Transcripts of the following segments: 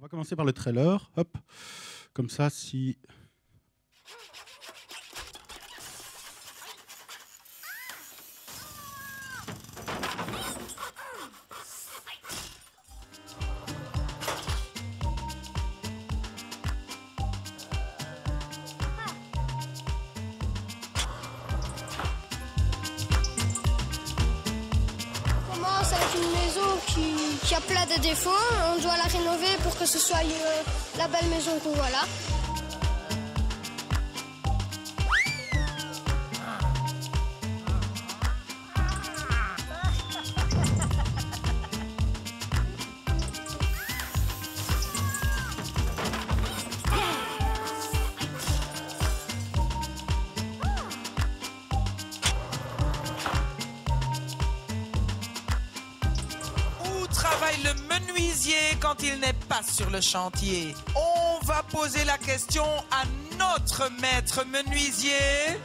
On va commencer par le trailer. Hop, comme ça, si... On commence avec une maison qui a plein de défauts. On doit la rénover pour que ce soit la belle maison qu'on voit là. Où travaille le menuisier quand il n'est pas sur le chantier? On va poser la question à notre maître menuisier.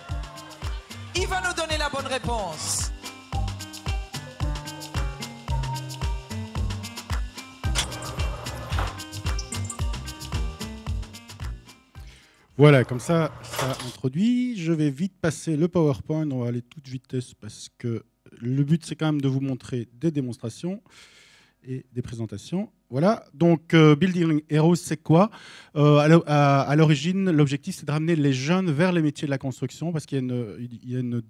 Il va nous donner la bonne réponse. Voilà, comme ça introduit. Je vais vite passer le PowerPoint. On va aller toute vitesse parce que le but, c'est quand même de vous montrer des démonstrations et des présentations. Voilà, donc Building Heroes, c'est quoi? À l'origine, l'objectif, c'est de ramener les jeunes vers les métiers de la construction parce qu'il y a une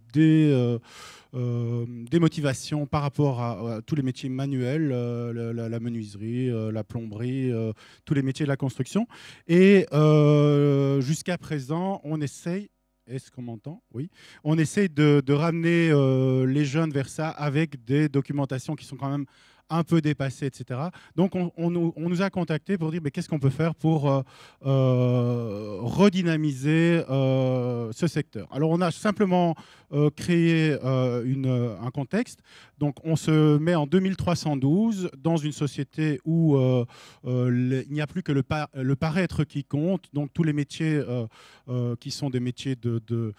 démotivation par rapport à tous les métiers manuels, la menuiserie, la plomberie, tous les métiers de la construction. Et jusqu'à présent, on essaye... Est-ce qu'on m'entend? Oui. On essaye de ramener les jeunes vers ça avec des documentations qui sont quand même un peu dépassées, etc. Donc, on nous a contactés pour dire mais qu'est-ce qu'on peut faire pour redynamiser ce secteur. Alors, on a simplement créé un contexte. Donc, on se met en 2312 dans une société où il n'y a plus que le paraître qui compte. Donc, tous les métiers qui sont des métiers de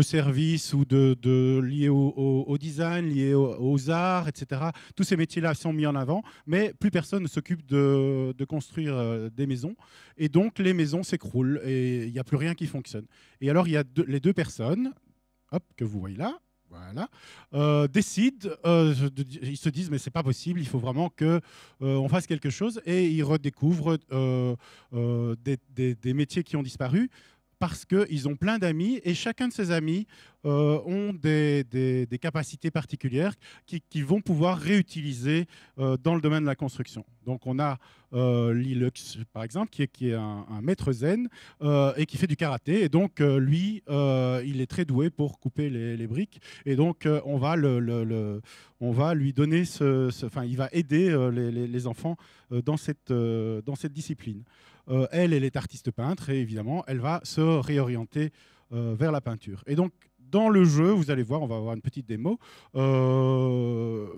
service ou liés au design, liés aux arts, etc. Tous ces métiers-là sont mis en avant, mais plus personne ne s'occupe de construire des maisons. Et donc, les maisons s'écroulent et il n'y a plus rien qui fonctionne. Et alors, il y a les deux personnes, hop, que vous voyez là, voilà, décident, ils se disent mais c'est pas possible, il faut vraiment qu'on fasse quelque chose, et ils redécouvrent des métiers qui ont disparu parce qu'ils ont plein d'amis et chacun de ces amis ont des capacités particulières qui vont pouvoir réutiliser dans le domaine de la construction. Donc on a Lilux, par exemple, qui est un maître zen et qui fait du karaté. Et donc lui, il est très doué pour couper les briques. Et donc on va lui donner enfin, il va aider les enfants dans cette discipline. Elle est artiste peintre et évidemment, elle va se réorienter vers la peinture. Et donc, dans le jeu, vous allez voir, on va avoir une petite démo,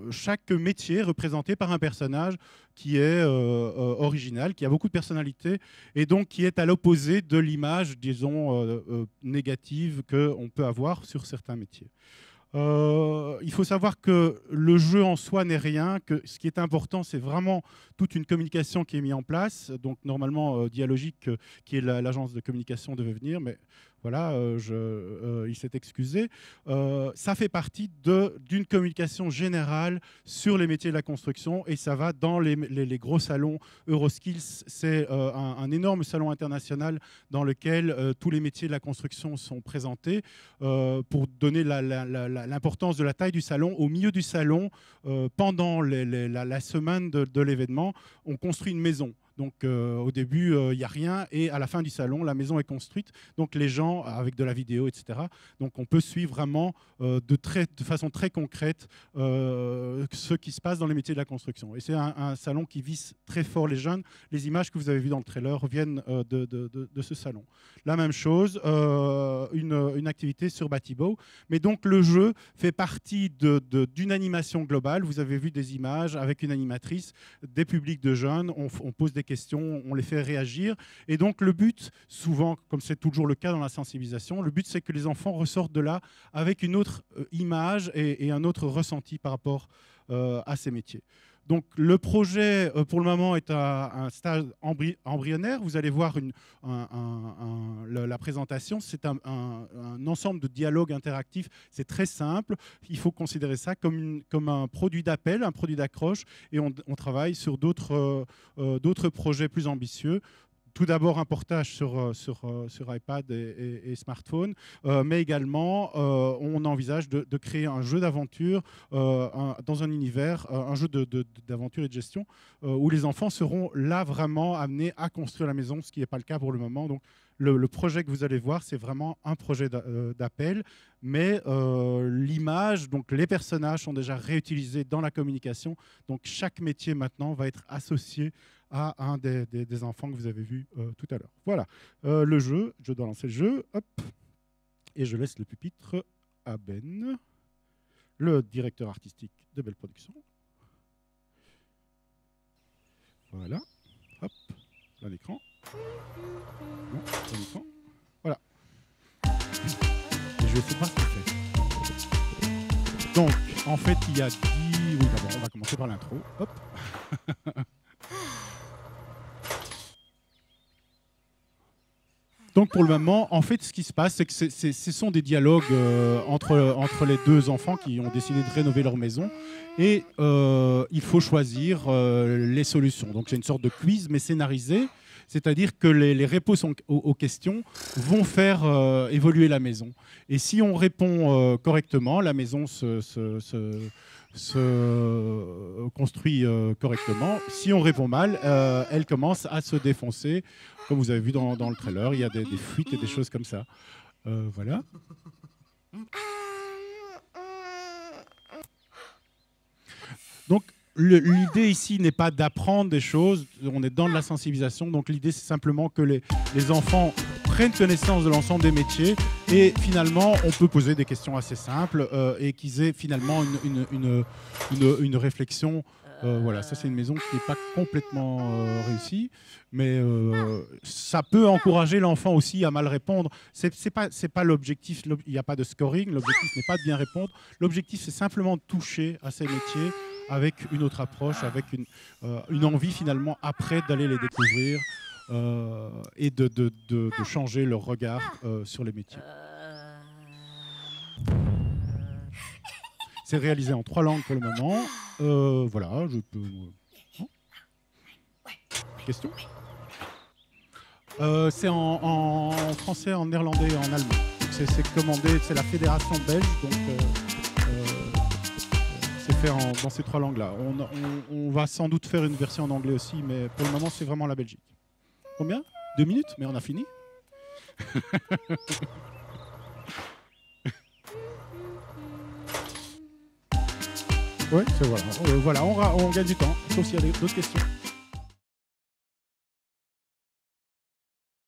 chaque métier est représenté par un personnage qui est original, qui a beaucoup de personnalité et donc qui est à l'opposé de l'image, disons, négative qu'on peut avoir sur certains métiers. Il faut savoir que le jeu en soi n'est rien, que ce qui est important, c'est vraiment toute une communication qui est mise en place. Donc normalement, Dialogique, qui est l'agence de communication, devait venir, mais voilà, il s'est excusé. Ça fait partie d'une communication générale sur les métiers de la construction et ça va dans les gros salons. Euroskills, c'est un énorme salon international dans lequel tous les métiers de la construction sont présentés. Pour donner l'importance de la taille du salon, au milieu du salon, pendant la semaine de l'événement, on construit une maison. Donc au début, il n'y a rien et à la fin du salon, la maison est construite. Donc les gens, avec de la vidéo, etc. Donc on peut suivre vraiment de façon très concrète ce qui se passe dans les métiers de la construction. Et c'est un salon qui vise très fort les jeunes. Les images que vous avez vues dans le trailer viennent de ce salon. La même chose, une activité sur Batibo. Mais donc le jeu fait partie d'une animation globale. Vous avez vu des images avec une animatrice, des publics de jeunes. On pose des questions, on les fait réagir. Et donc le but, souvent, comme c'est toujours le cas dans la sensibilisation, le but c'est que les enfants ressortent de là avec une autre image et un autre ressenti par rapport à ces métiers. Donc le projet, pour le moment, est à un stade embryonnaire. Vous allez voir la présentation. C'est un ensemble de dialogues interactifs. C'est très simple. Il faut considérer ça comme un produit d'appel, un produit d'accroche. Et on travaille sur d'autres projets plus ambitieux. Tout d'abord un portage sur iPad et smartphone, mais également on envisage de créer un jeu d'aventure dans un univers, un jeu d'aventure et de gestion, où les enfants seront là vraiment amenés à construire la maison, ce qui n'est pas le cas pour le moment. Donc le projet que vous allez voir, c'est vraiment un projet d'appel, mais l'image, donc les personnages sont déjà réutilisés dans la communication. Donc chaque métier maintenant va être associé à un des enfants que vous avez vus tout à l'heure. Voilà, le jeu, je dois lancer le jeu, hop, et je laisse le pupitre à Ben, le directeur artistique de Belle Production. Voilà, hop, là l'écran. Non, là l'écran. Voilà. Et je vais essayer de voir ce qu'il fait. Donc, en fait, il y a 10... Oui, d'abord, on va commencer par l'intro. Hop. Donc pour le moment, en fait, ce qui se passe, c'est que ce sont des dialogues entre les deux enfants qui ont décidé de rénover leur maison. Et il faut choisir les solutions. Donc c'est une sorte de quiz, mais scénarisé. C'est-à-dire que les réponses aux questions vont faire évoluer la maison. Et si on répond correctement, la maison se construit correctement. Si on répond mal, elle commence à se défoncer. Comme vous avez vu dans le trailer, il y a des fuites et des choses comme ça. Voilà. Donc, l'idée ici n'est pas d'apprendre des choses, on est dans de la sensibilisation. Donc, l'idée, c'est simplement que les enfants prennent connaissance de l'ensemble des métiers et finalement, on peut poser des questions assez simples et qu'ils aient finalement une réflexion. Voilà, ça c'est une maison qui n'est pas complètement réussie, mais ça peut encourager l'enfant aussi à mal répondre. C'est pas l'objectif, il n'y a pas de scoring, l'objectif n'est pas de bien répondre, l'objectif c'est simplement de toucher à ces métiers avec une autre approche, avec une envie finalement après d'aller les découvrir et de changer leur regard sur les métiers. C'est réalisé en 3 langues pour le moment. Voilà, je peux... Question ? C'est en français, en néerlandais et en allemand. C'est commandé, c'est la fédération belge, donc c'est fait dans ces 3 langues-là. On va sans doute faire une version en anglais aussi, mais pour le moment, c'est vraiment la Belgique. Combien ? 2 minutes ? Mais on a fini. Oui, c'est voilà. On gagne du temps, sauf s'il y a d'autres questions.